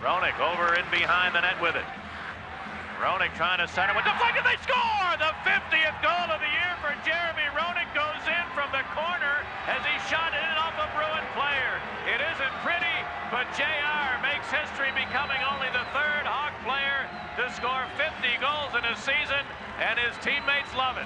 Roenick over in behind the net with it. Roenick trying to center with deflected. They score! The 50th goal of the year for Jeremy Roenick goes in from the corner as he shot it in off a Bruin player. It isn't pretty, but JR makes history, becoming only the third Hawk player to score 50 goals in a season, and his teammates love it.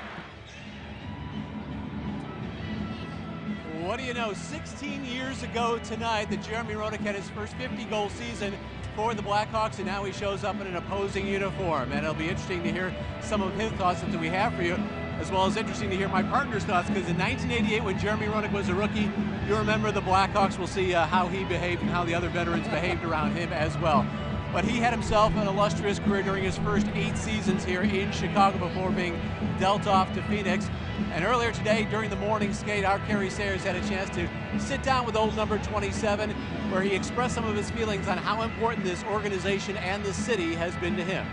What do you know, 16 years ago tonight that Jeremy Roenick had his first 50-goal season for the Blackhawks, and now he shows up in an opposing uniform. And it'll be interesting to hear some of his thoughts that we have for you, as well as interesting to hear my partner's thoughts, because in 1988, when Jeremy Roenick was a rookie, you remember the Blackhawks. We'll see how he behaved and how the other veterans behaved around him as well. But he had himself an illustrious career during his first 8 seasons here in Chicago before being dealt off to Phoenix. And earlier today, during the morning skate, our Kerry Sayers had a chance to sit down with old number 27, where he expressed some of his feelings on how important this organization and this city has been to him.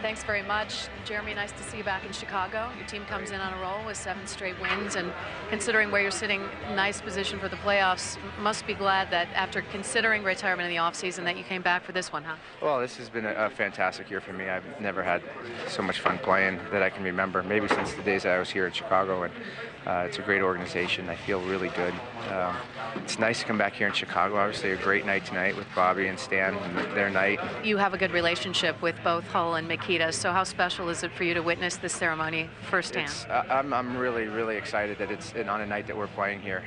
Thanks very much, Jeremy. Nice to see you back in Chicago. Your team comes in on a roll with 7 straight wins, and considering where you're sitting, nice position for the playoffs. Must be glad that after considering retirement in the offseason that you came back for this one, huh? Well, this has been a fantastic year for me. I've never had so much fun playing that I can remember, maybe since the days that I was here in Chicago, and it's a great organization. I feel really good. It's nice to come back here in Chicago. Obviously a great night tonight with Bobby and Stan and their night. You have a good relationship with both Hull and Mikita, so how special is it for you to witness this ceremony firsthand? I'm really, really excited that it's on a night that we're playing here.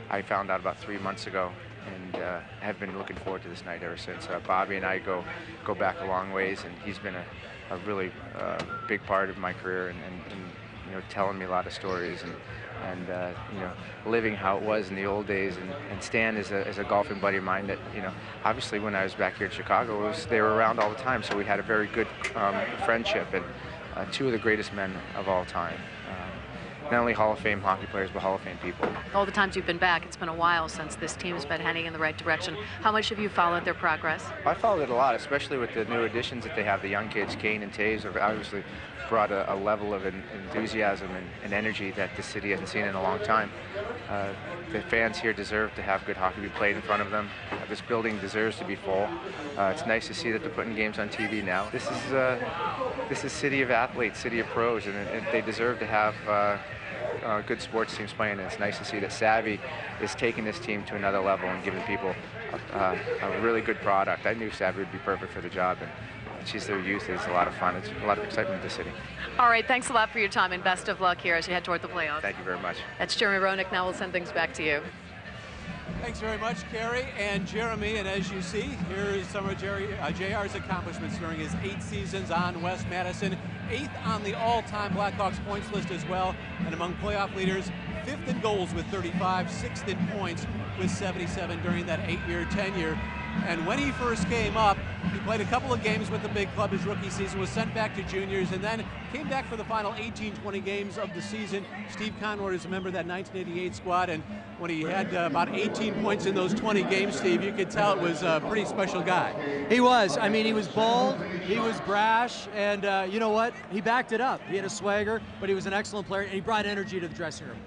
I found out about 3 months ago, and have been looking forward to this night ever since. Bobby and I go back a long ways, and he's been a really big part of my career, and you know, telling me a lot of stories, and you know, living how it was in the old days. And Stan is a golfing buddy of mine that, you know, obviously when I was back here in Chicago, they were around all the time, so we had a very good friendship, and 2 of the greatest men of all time. Not only Hall of Fame hockey players, but Hall of Fame people. All the times you've been back, it's been a while since this team has been heading in the right direction. How much have you followed their progress? I followed it a lot, especially with the new additions that they have. The young kids, Kane and Taves, have obviously brought a level of enthusiasm and energy that the city hasn't seen in a long time. The fans here deserve to have good hockey be played in front of them. This building deserves to be full. It's nice to see that they're putting games on TV now. This is city of athletes, city of pros, and they deserve to have good sports teams playing, and it's nice to see that Savvy is taking this team to another level and giving people a really good product. I knew Savvy would be perfect for the job, and she's their youth. It's a lot of fun. It's a lot of excitement in the city. All right, thanks a lot for your time, and best of luck here as you head toward the playoffs. Thank you very much. That's Jeremy Roenick. Now we'll send things back to you. Thanks very much, Kerry and Jeremy. And as you see, here is some of JR's accomplishments during his 8 seasons on West Madison. 8th on the all-time Blackhawks points list as well. And among playoff leaders, 5th in goals with 35, 6th in points with 77 during that 8-year tenure. And when he first came up, he played a couple of games with the big club his rookie season, was sent back to juniors, and then came back for the final 18-20 games of the season. Steve Conroy is a member of that 1988 squad, and when he had about 18 points in those 20 games, Steve, you could tell it was a pretty special guy. He was. I mean, he was bold, he was brash, and you know what? He backed it up. He had a swagger, but he was an excellent player, and he brought energy to the dressing room.